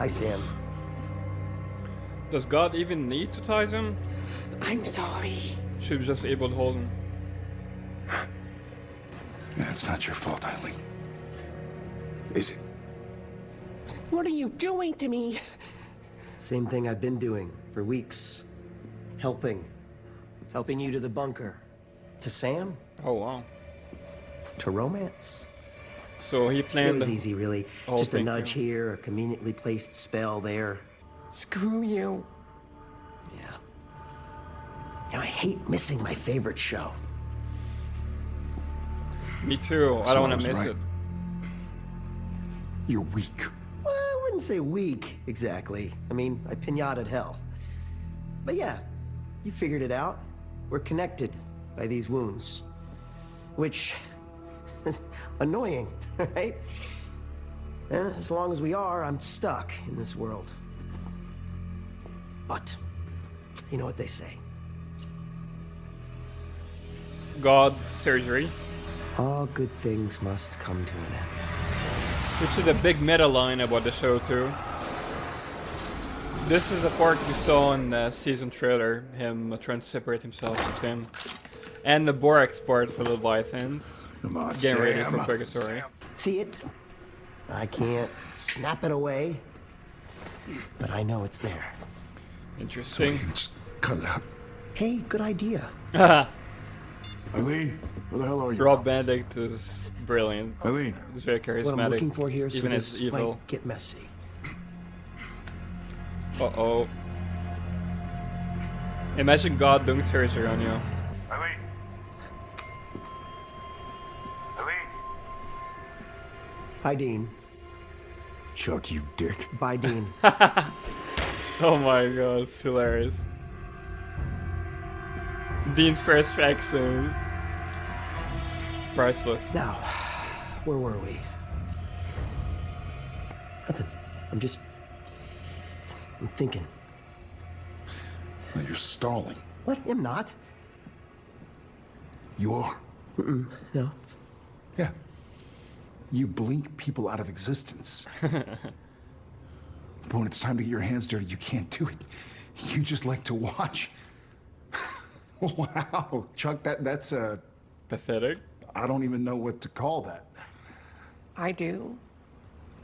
Sam. Does God even need to tie him? I'm sorry. Should be just able to hold him. That's not your fault, Eileen. Is it? What are you doing to me? Same thing I've been doing for weeks. Helping you to the bunker. To Sam, Oh wow. to romance. So he It planned was the easy, really. whole Just a thing nudge too. here, a conveniently placed spell there. Screw you. Yeah. I hate missing my favorite show. Me too. I So don't I want was to miss right. it. You're weak. Well, I wouldn't say weak, exactly. I mean, I pinataed hell. But yeah, you figured it out. We're connected by these wounds. Which is annoying, right? And as long as we are, I'm stuck in this world. But, you know what they say. God surgery, All good things must come to an end. which is a big meta line about the show too. This is the part we saw in the season trailer, him trying to separate himself from Sam. And the Borax part for the Leviathans, Come on, getting ready Sam. for Purgatory. See it? I can't snap it away, but I know it's there. So you Interesting. can just cut it out. Hey, good idea. Eileen, where the hell are you? Rob Benedict is brilliant. Eileen. He's very What I'm charismatic, looking for here, so even this as evil. might get messy. Uh-oh. Imagine God doing surgery on you. Eileen. Eileen. Hi, Dean. Chuck, you dick. Bye, Dean. Oh my god, it's hilarious. Dean's first actions. Priceless. Now, where were we? Nothing. I'm thinking. Now you're stalling. What? I'm not. You are. No. Yeah. You blink people out of existence. But when it's time to get your hands dirty, you can't do it. You just like to watch. Wow, Chuck, that's Pathetic. I don't even know what to call that. I do.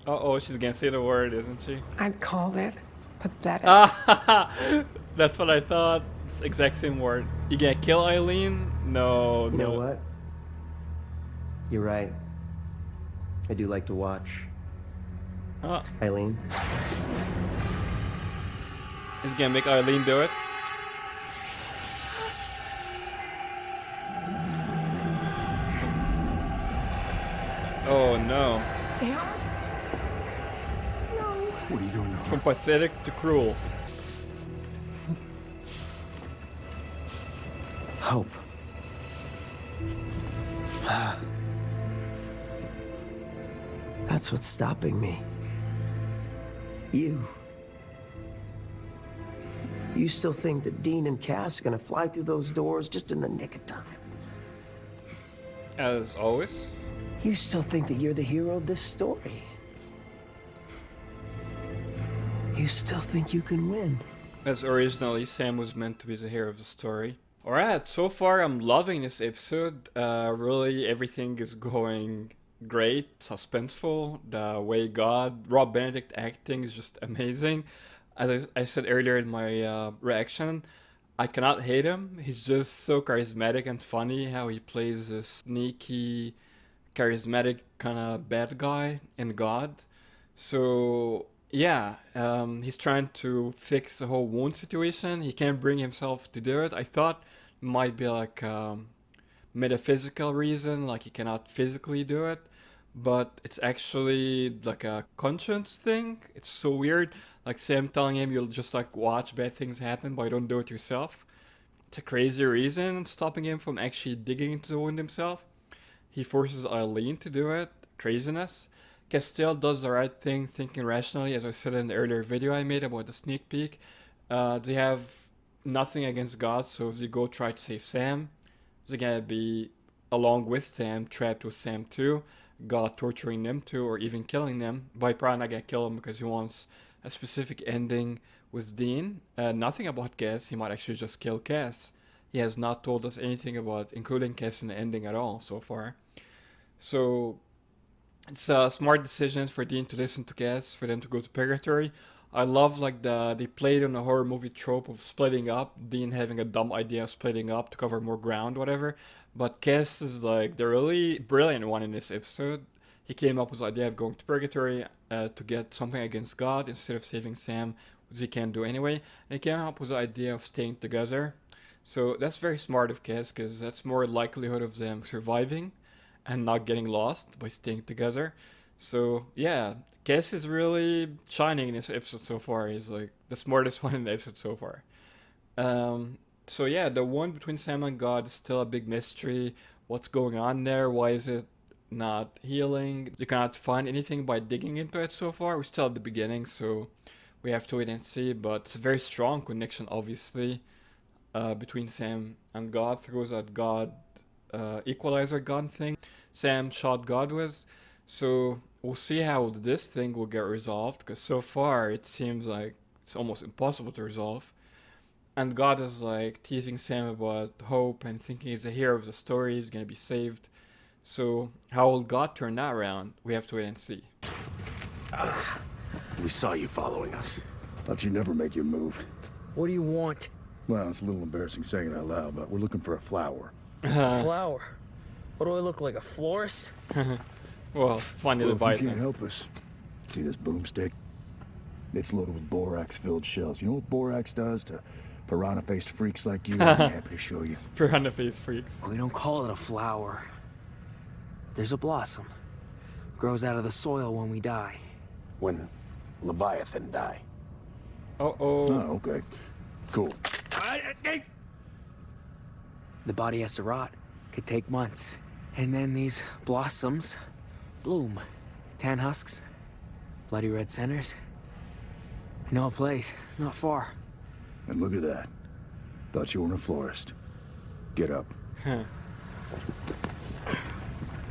Uh-oh, she's gonna say the word, isn't she? I'd call it pathetic. That's what I thought. It's the exact same word. You gonna kill Eileen? No, You no. know what? You're right. I do like to watch. Ah, Eileen. he's gonna make Eileen do it. Oh no. Damn. No. What are you doing now? From pathetic to cruel. Hope. That's what's stopping me. You. You still think that Dean and Cass are gonna fly through those doors just in the nick of time. As always. You still think that you're the hero of this story. You still think you can win. As originally, Sam was meant to be the hero of the story. Alright, so far I'm loving this episode. Really, everything is going great, suspenseful. The way Rob Benedict acting is just amazing. As I said earlier in my reaction, I cannot hate him. He's just so charismatic and funny how he plays this sneaky, charismatic kind of bad guy in God. So yeah, he's trying to fix the whole wound situation. He can't bring himself to do it. I thought it might be like a metaphysical reason, like he cannot physically do it, but it's actually like a conscience thing. It's so weird. Like Sam telling him you'll just like watch bad things happen, but don't do it yourself. It's a crazy reason stopping him from actually digging into the wound himself. He forces Eileen to do it. Craziness. Castile does the right thing, thinking rationally, as I said in the earlier video I made about the sneak peek. They have nothing against God, so if they go try to save Sam, they're gonna be, along with Sam, trapped with Sam too. God torturing them too, or even killing them. But probably not gonna kill him because he wants a specific ending with Dean. Nothing about Cass. He might actually just kill Cass. He has not told us anything about including Cass in the ending at all so far. So it's a smart decision for Dean to listen to Cass, for them to go to Purgatory. I love like they played on a horror movie trope of splitting up, Dean having a dumb idea of splitting up to cover more ground, whatever. But Cass is like the really brilliant one in this episode. He came up with the idea of going to Purgatory to get something against God instead of saving Sam, which he can't do anyway. And he came up with the idea of staying together. So that's very smart of Cass, because that's more likelihood of them surviving and not getting lost by staying together. So yeah, Cass is really shining in this episode so far. He's like the smartest one in the episode so far. So yeah, the one between Sam and God is still a big mystery. What's going on there? Why is it not healing? You cannot find anything by digging into it so far. We're still at the beginning, so we have to wait and see. But it's a very strong connection, obviously, between Sam and God through that God equalizer gun thing Sam shot God with. So we'll see how this thing will get resolved, because so far it seems like it's almost impossible to resolve. And God is like teasing Sam about hope and thinking he's the hero of the story, he's gonna be saved. So how will God turn that around? We have to wait and see. We saw you following us. Thought you'd never make your move. What do you want? Well, it's a little embarrassing saying it out loud, but we're looking for a flower. Flower? What do I look like, a florist? Well, funny Well, if you Leviathan. can't help us, see this boomstick? It's loaded with borax-filled shells. You know what borax does to piranha-faced freaks like you? I'm happy to show you. Piranha face freaks. We don't call it a flower. There's a blossom. Grows out of the soil when we die. When Leviathan die. Oh. Oh, okay. Cool. The body has to rot. Could take months. And then these blossoms bloom. Tan husks, bloody red centers. I know a place, not far. And look at that. Thought you weren't a florist. Get up.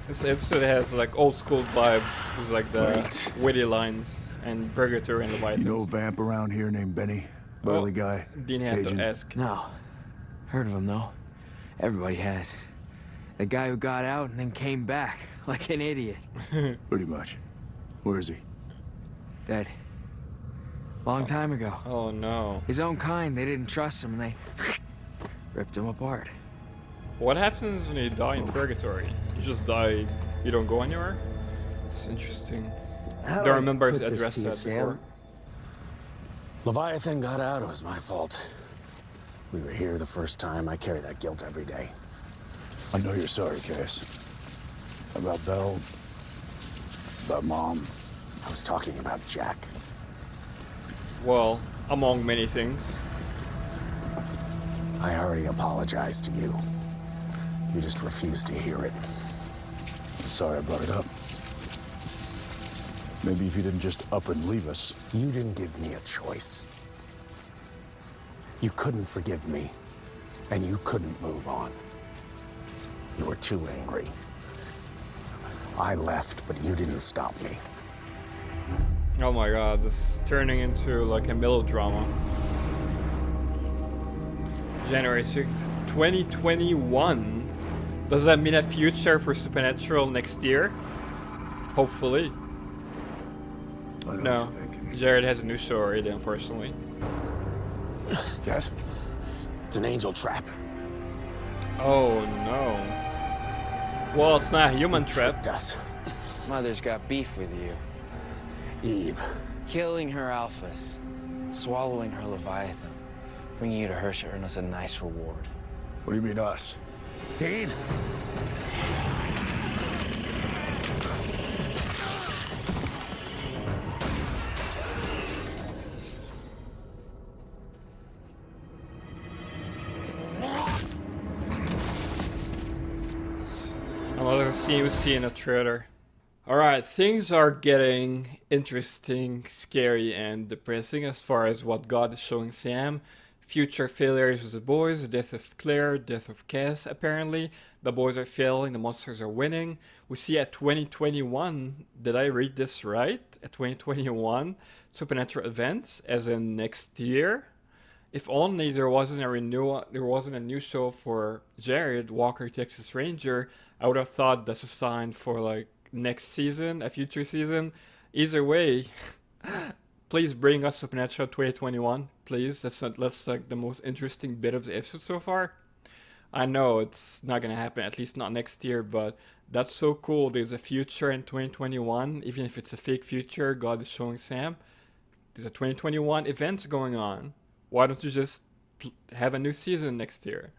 This episode has like old school vibes with like the Right. witty lines and Purgatory and Leviathan. You know a vamp around here named Benny? Burly guy? Dean had Cajun? to ask. No. Heard of him, though. Everybody has. The guy who got out and then came back, like an idiot. Pretty much. Where is he? Dead. Long time ago. Oh no. His own kind, they didn't trust him, and they ripped him apart. What happens when you die in Purgatory? You just die, you don't go anywhere? It's interesting. How Don't do I remember if put I this addressed to you, that Sam? before. Leviathan got out, it was my fault. We were here the first time, I carry that guilt every day. I know you're sorry, Cass. About Belle. About Mom. I was talking about Jack. Well, among many things. I already apologized to you. You just refused to hear it. Sorry I brought it up. Maybe if you didn't just up and leave us. You didn't give me a choice. You couldn't forgive me, and you couldn't move on. You were too angry. I left, but you didn't stop me. Oh my god, this is turning into like a melodrama. January 6th, 2021. Does that mean a future for Supernatural next year? Hopefully. I know No. what you're thinking. Jared has a new show already, unfortunately. Cass? It's an angel trap. Oh no. Well, it's not a human trap. Tricked us. Mother's got beef with you. Eve. Killing her alphas. Swallowing her Leviathan. Bringing you to her should earn us a nice reward. What do you mean us? Dean. Another scene we see in a trailer. Alright, things are getting interesting, scary, and depressing as far as what God is showing Sam. Future failures with the boys, the death of Claire, death of Cass apparently, the boys are failing, the monsters are winning. We see at 2021, did I read this right? At 2021, supernatural events, as in next year. If only there wasn't a new show for Jared, Walker, Texas Ranger, I would have thought that's a sign for like next season, a future season. Either way, please bring us Supernatural 2021, please. That's like the most interesting bit of the episode so far. I know it's not gonna happen, at least not next year, but that's so cool. There's a future in 2021, even if it's a fake future. God is showing Sam. There's a 2021 events going on. Why don't you just have a new season next year?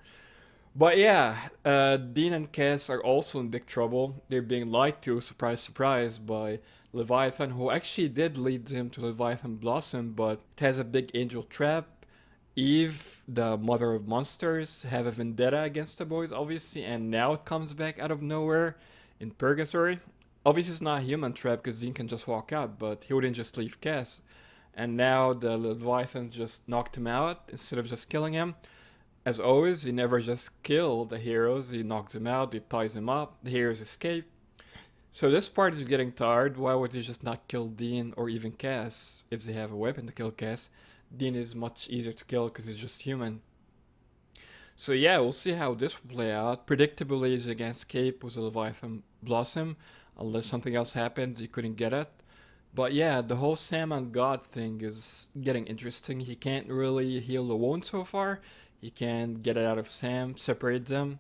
But yeah, Dean and Cass are also in big trouble. They're being lied to, surprise, surprise, by Leviathan, who actually did lead them to Leviathan Blossom, but it has a big angel trap. Eve, the mother of monsters, have a vendetta against the boys, obviously, and now it comes back out of nowhere in Purgatory. Obviously, it's not a human trap because Dean can just walk out, but he wouldn't just leave Cass. And now the Leviathan just knocked him out instead of just killing him. As always, he never just kills the heroes. He knocks them out, he ties them up, the heroes escape. So this part is getting tired. Why would he just not kill Dean or even Cass if they have a weapon to kill Cass? Dean is much easier to kill because he's just human. So yeah, we'll see how this will play out. Predictably, he's against escape with a Leviathan Blossom. Unless something else happens, he couldn't get it. But yeah, the whole Sam and God thing is getting interesting. He can't really heal the wound so far. He can't get it out of Sam, separate them.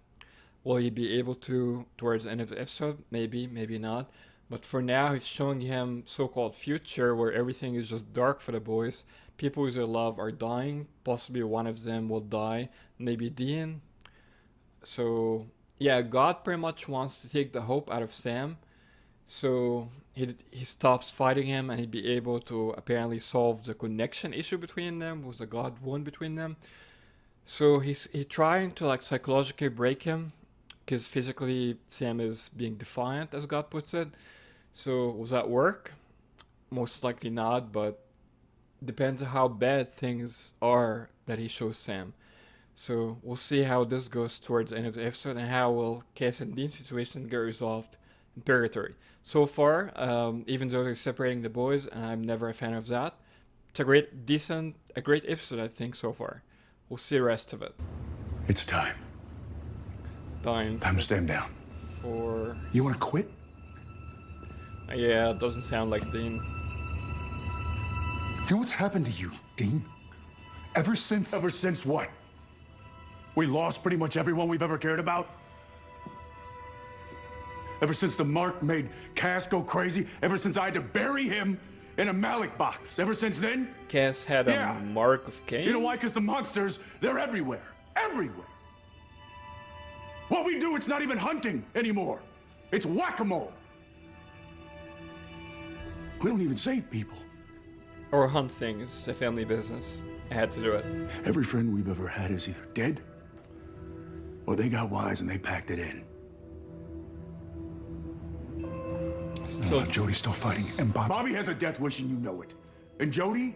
Will he be able to towards the end of the episode? Maybe, maybe not. But for now, he's showing him so-called future where everything is just dark for the boys. People who they love are dying. Possibly one of them will die. Maybe Dean. So yeah, God pretty much wants to take the hope out of Sam. So he stops fighting him and he'd be able to apparently solve the connection issue between them, with the God wound between them. So he's trying to like psychologically break him, because physically Sam is being defiant, as God puts it. So will that work? Most likely not, but depends on how bad things are that he shows Sam. So we'll see how this goes towards the end of the episode, and how will Cass and Dean's situation get resolved in Purgatory. So far, even though they're separating the boys, and I'm never a fan of that, it's a great episode, I think, so far. We'll see the rest of it. It's time. Time to stand down. For... You want to quit? Yeah, it doesn't sound like Dean. You know what's happened to you, Dean? Ever since... Ever since what? We lost pretty much everyone we've ever cared about? Ever since the Mark made Cass go crazy? Ever since I had to bury him in a Malik box? Ever since then? Cass had a mark of Cain? You know why? Because the monsters, they're everywhere. Everywhere. What we do, it's not even hunting anymore. It's whack-a-mole. We don't even save people. Or hunt things, a family business. I had to do it. Every friend we've ever had is either dead, or they got wise and they packed it in. So Jody's still fighting, and Bobby has a death wish, and you know it. And Jody,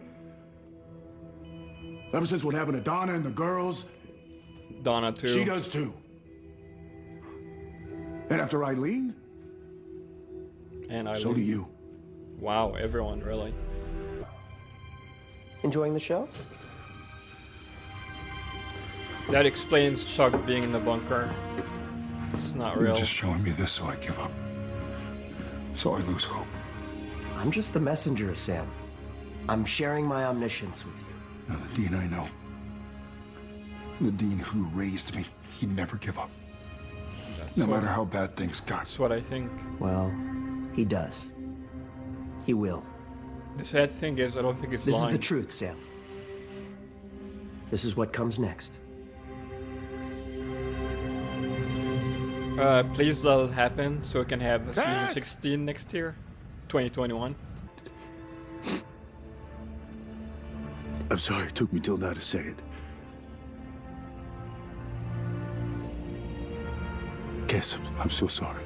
ever since what happened to Donna and the girls, Donna too. She does too. And after Eileen, and Eileen. So do you. Wow, everyone, really. Enjoying the show? That explains Chuck being in the bunker. It's not real. You're just showing me this so I give up. So I lose hope. I'm just the messenger, Sam. I'm sharing my omniscience with you. Now, the Dean I know, the Dean who raised me, he'd never give up. No matter how bad things got. That's what I think. Well, he does. He will. The sad thing is, I don't think it's This lying. is the truth, Sam. This is what comes next. Please let it happen so we can have a season Yes! 16 next year, 2021. I'm sorry it took me till now to say it. Cass, I'm so sorry.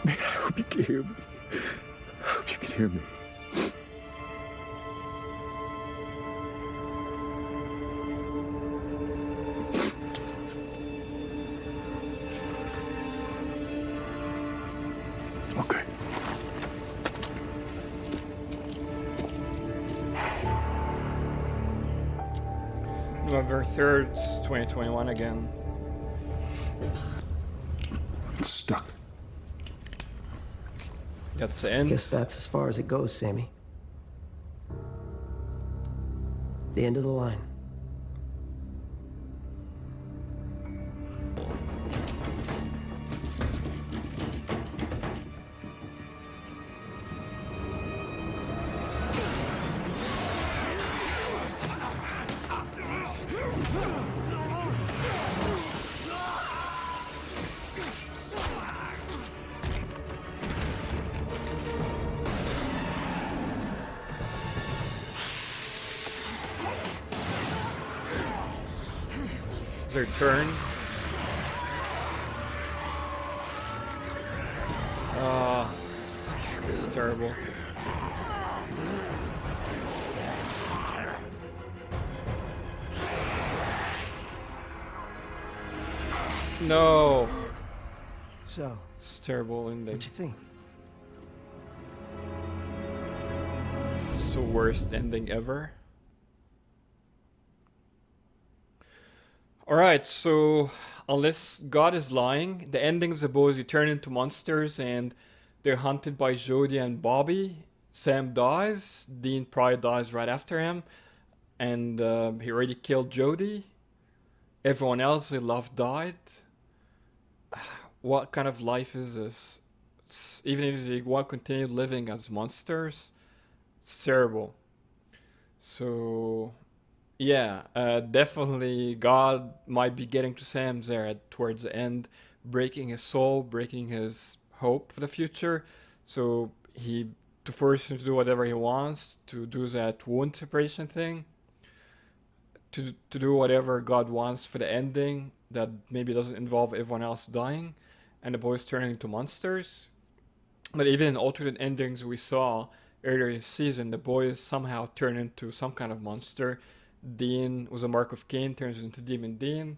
Man, I hope you can hear me. I hope you can hear me. November 3rd, 2021 again. It's stuck. That's the end. Guess that's as far as it goes, Sammy. The end of the line. Their turn. Oh, it's terrible. No. So, It's terrible ending. what'd you think? It's the worst ending ever. Alright, so unless God is lying, the ending of the boys, you turn into monsters and they're hunted by Jody and Bobby. Sam dies, Dean probably dies right after him, and he already killed Jody. Everyone else he loved died. What kind of life is this? Even if they want to continue living as monsters, it's terrible. So yeah, definitely God might be getting to Sam there towards the end, breaking his soul, breaking his hope for the future. So to force him to do whatever he wants, to do that wound separation thing, to do whatever God wants for the ending that maybe doesn't involve everyone else dying and the boys turning into monsters. But even in alternate endings we saw earlier this season, the boys somehow turn into some kind of monster. Dean was a mark of Cain, turns into Demon Dean.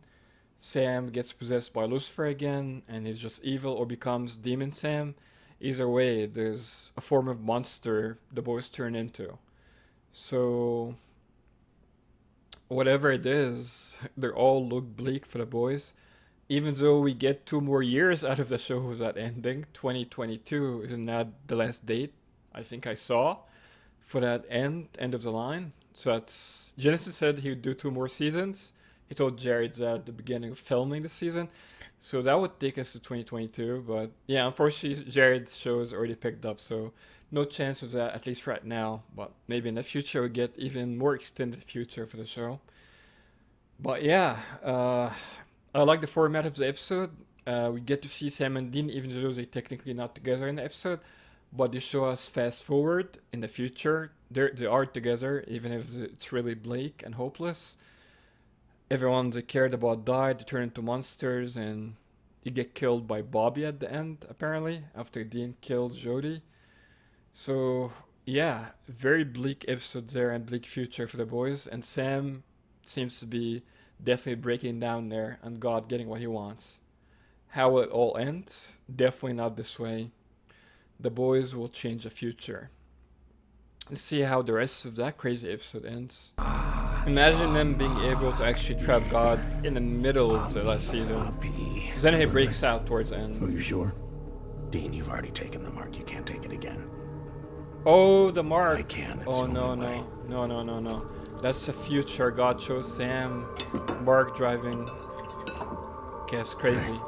Sam gets possessed by Lucifer again, and he's just evil or becomes Demon Sam. Either way, there's a form of monster the boys turn into. So, whatever it is, they all look bleak for the boys. Even though we get 2 more years out of the show with that ending, 2022 is not the last date I think I saw for that end of the line. So that's, Jensen said he would do 2 more seasons. He told Jared that at the beginning of filming the season. So that would take us to 2022. But yeah, unfortunately, Jared's show is already picked up. So no chance of that, at least right now. But maybe in the future, we'll get even more extended future for the show. But yeah, I like the format of the episode. We get to see Sam and Dean, even though they're technically not together in the episode. But they show us fast forward in the future. They are together, even if it's really bleak and hopeless. Everyone they cared about died, they turn into monsters, and they get killed by Bobby at the end, apparently, after Dean kills Jody. So, yeah, very bleak episode there and bleak future for the boys. And Sam seems to be definitely breaking down there and God getting what he wants. How will it all end? Definitely not this way. The boys will change the future. Let's see how the rest of that crazy episode ends. Imagine them being able to actually trap God in the middle of the last season. Then he breaks out towards the end. Are you sure? Dean, you've already taken the mark. You can't take it again. Oh, the mark. I can. It's Oh, the no, only way. no. That's the future. God shows Sam Mark driving. Guess crazy.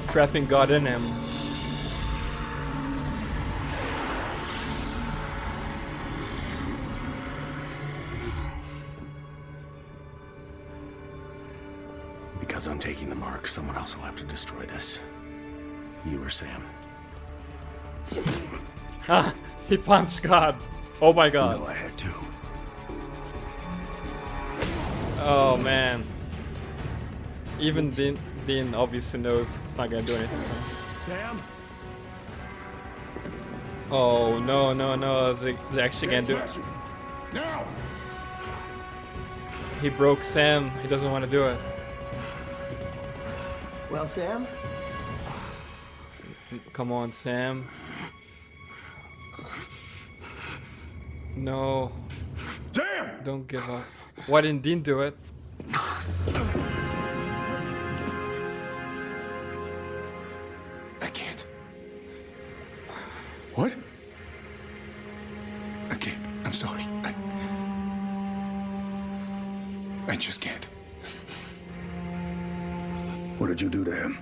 Trapping God in him. Because I'm taking the mark, someone else will have to destroy this. You or Sam. Ah, he punched God. Oh my God. No, I had to. Oh man. Even Dean obviously knows it's not gonna do anything. Sam? Oh no. They actually can't do it. Now! He broke Sam. He doesn't want to do it. Well, Sam? Come on, Sam. No. Sam! Don't give up. Why didn't Dean do it? I can't. What? I can't. I'm sorry. I just can't. What did you do to him?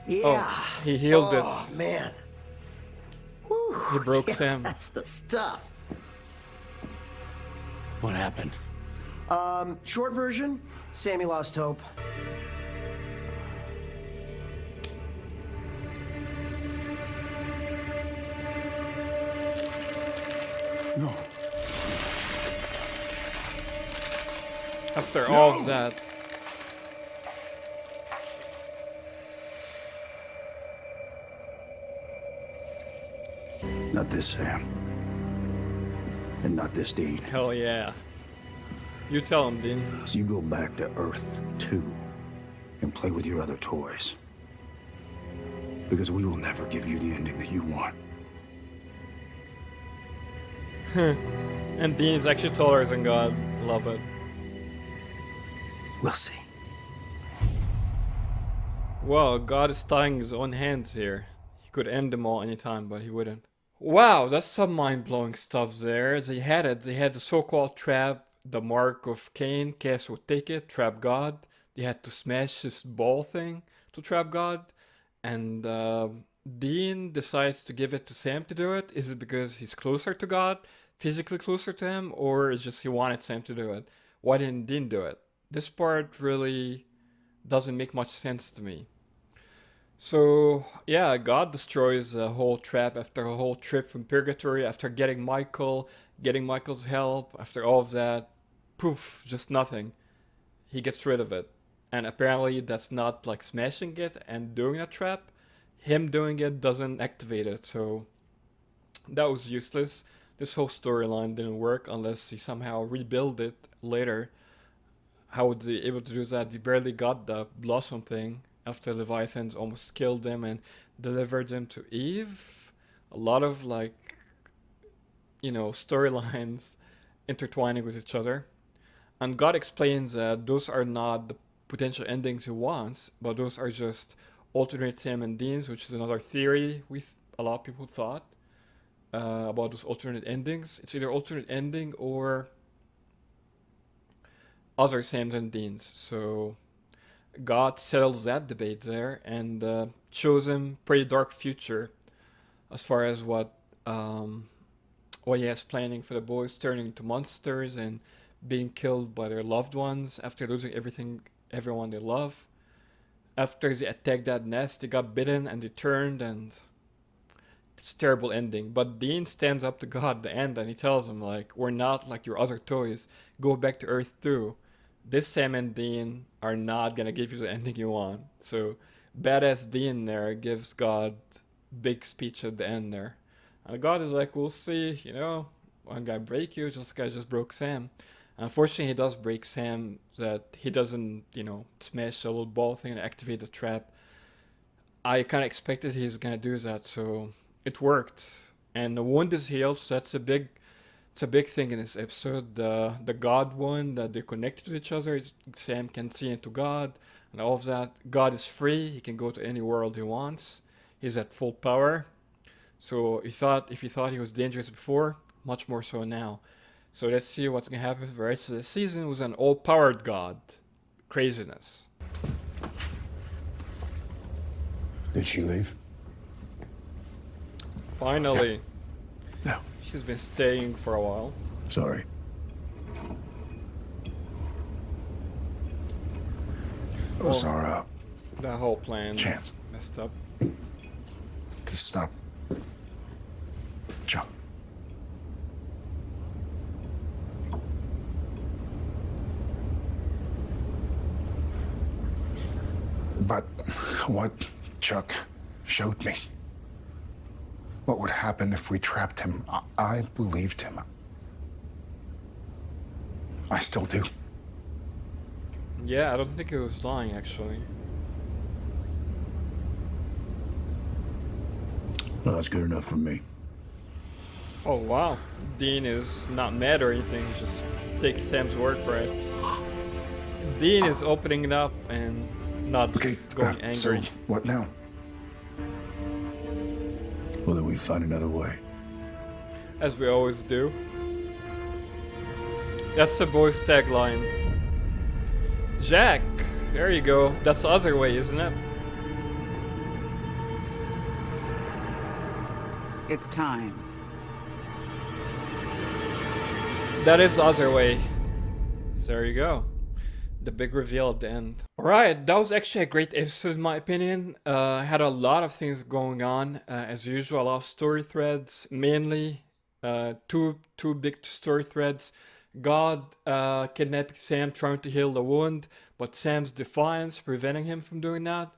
Yeah. Oh, he healed it. Oh, man. Whew. He broke Yeah, Sam. That's the stuff. What happened? Short version, Sammy lost hope. No. After all of that. Not this Sam. And not this Dean. Hell yeah. You tell him, Dean. So you go back to Earth 2 and play with your other toys. Because we will never give you the ending that you want. And Dean is actually taller than God. Love it. We'll see. Well, God is tying his own hands here. He could end them all anytime, but he wouldn't. Wow, that's some mind-blowing stuff there. They had it. They had the so-called trap, the mark of Cain. Cass would take it, trap God. They had to smash this ball thing to trap God. And Dean decides to give it to Sam to do it. Is it because he's closer to God, physically closer to him, or is it just he wanted Sam to do it? Why didn't Dean do it? This part really doesn't make much sense to me. So, yeah, God destroys a whole trap after a whole trip from Purgatory, after getting Michael's help, after all of that. Poof, just nothing. He gets rid of it. And apparently that's not like smashing it and doing a trap. Him doing it doesn't activate it, so that was useless. This whole storyline didn't work unless he somehow rebuild it later. How would they able to do that? They barely got the blossom thing after Leviathans almost killed them and delivered them to Eve. A lot of storylines intertwining with each other. And God explains that those are not the potential endings he wants, but those are just alternate Sam and Deans, which is another theory a lot of people thought about those alternate endings. It's either alternate ending or other Sams and Deans. So God settles that debate there and shows him pretty dark future as far as what he has planning for the boys turning into monsters and being killed by their loved ones after losing everyone they love. After they attacked that nest, they got bitten and they turned, and it's a terrible ending. But Dean stands up to God at the end and he tells him, we're not like your other toys. Go back to Earth 2. This Sam and Dean are not gonna give you the ending you want. So badass Dean there gives God big speech at the end there. And God is like, we'll see, I'm gonna break you just like I just broke Sam. Unfortunately, he does break Sam, that he doesn't, smash the little ball thing and activate the trap. I kind of expected he was going to do that, so it worked. And the wound is healed, so it's a big thing in this episode. The God wound, that they're connected to each other. Sam can see into God and all of that. God is free. He can go to any world he wants. He's at full power. So if he thought he was dangerous before, much more so now. So let's see what's going to happen for the rest of the season with an all-powered God. Craziness. Did she leave? Finally. No. She's been staying for a while. Sorry. It was our That whole plan chance messed up. to stop Chuck. But what Chuck showed me, what would happen if we trapped him, I believed him. I still do. Yeah, I don't think he was lying, actually. Well, that's good enough for me. Oh wow, Dean is not mad or anything, he just takes Sam's word for it. Dean is opening it up and not just going angry. So, what now? Well, then we find another way. As we always do. That's the boys' tagline. Jack, there you go. That's the other way, isn't it? It's time. That is the other way. So there you go. The big reveal at the end. Alright, that was actually a great episode in my opinion. Had a lot of things going on. As usual, a lot of story threads. Mainly two big story threads. God kidnapping Sam, trying to heal the wound, but Sam's defiance preventing him from doing that.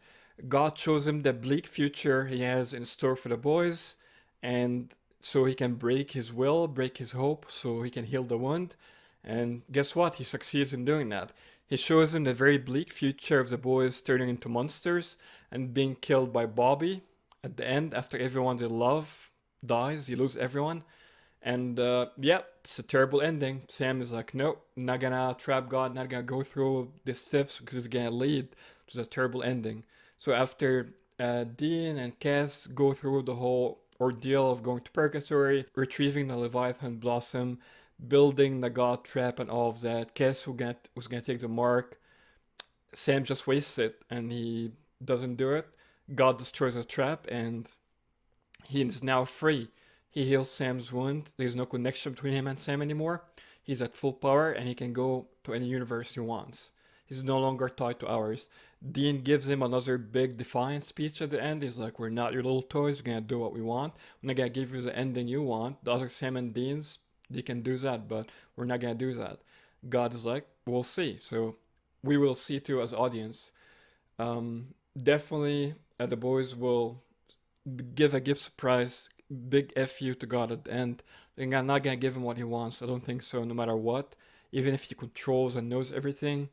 God shows him the bleak future he has in store for the boys, and so he can break his will, break his hope, so he can heal the wound. And guess what? He succeeds in doing that. He shows him the very bleak future of the boys turning into monsters and being killed by Bobby at the end after everyone they love dies. You lose everyone. And yeah, it's a terrible ending. Sam is like, nope, not gonna trap God, not gonna go through the steps because it's gonna lead to a terrible ending. So after Dean and Cass go through the whole ordeal of going to Purgatory, retrieving the Leviathan Blossom, building the God trap and all of that, Cass was gonna take the mark. Sam just wastes it and he doesn't do it. God destroys the trap and he is now free. He heals Sam's wound. There's no connection between him and Sam anymore. He's at full power and he can go to any universe he wants. He's no longer tied to ours. Dean gives him another big defiance speech at the end. He's like, we're not your little toys. We're going to do what we want. We're not going to give you the ending you want. The other Sam and Deans, they can do that, but we're not going to do that. God is like, we'll see. So we will see too as audience. Definitely the boys will give a gift surprise. Big F you to God at the end. I'm not gonna give him what he wants. I don't think so, no matter what. Even if he controls and knows everything,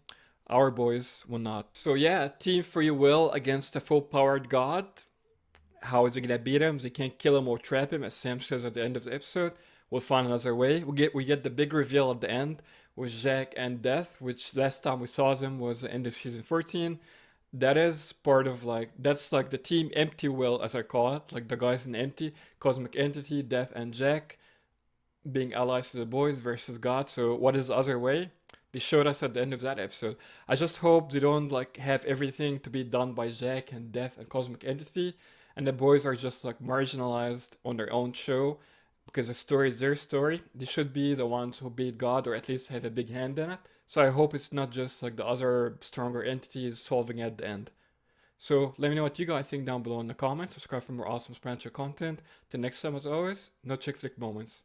our boys will not. So yeah, Team Free Will against a full-powered God. How is he gonna beat him? They can't kill him or trap him, as Sam says at the end of the episode. We'll find another way. We get the big reveal at the end with Jack and Death, which last time we saw them was the end of season 14. That is part of that's like the team Empty Will, as I call it, like the guys in Empty, Cosmic Entity, Death and Jack being allies to the boys versus God. So what is the other way? They showed us at the end of that episode. I just hope they don't have everything to be done by Jack and Death and Cosmic Entity and the boys are just marginalized on their own show because the story is their story. They should be the ones who beat God or at least have a big hand in it. So I hope it's not just the other stronger entities solving at the end. So let me know what you guys think down below in the comments. Subscribe for more awesome Supernatural content. Till next time, as always, no chick flick moments.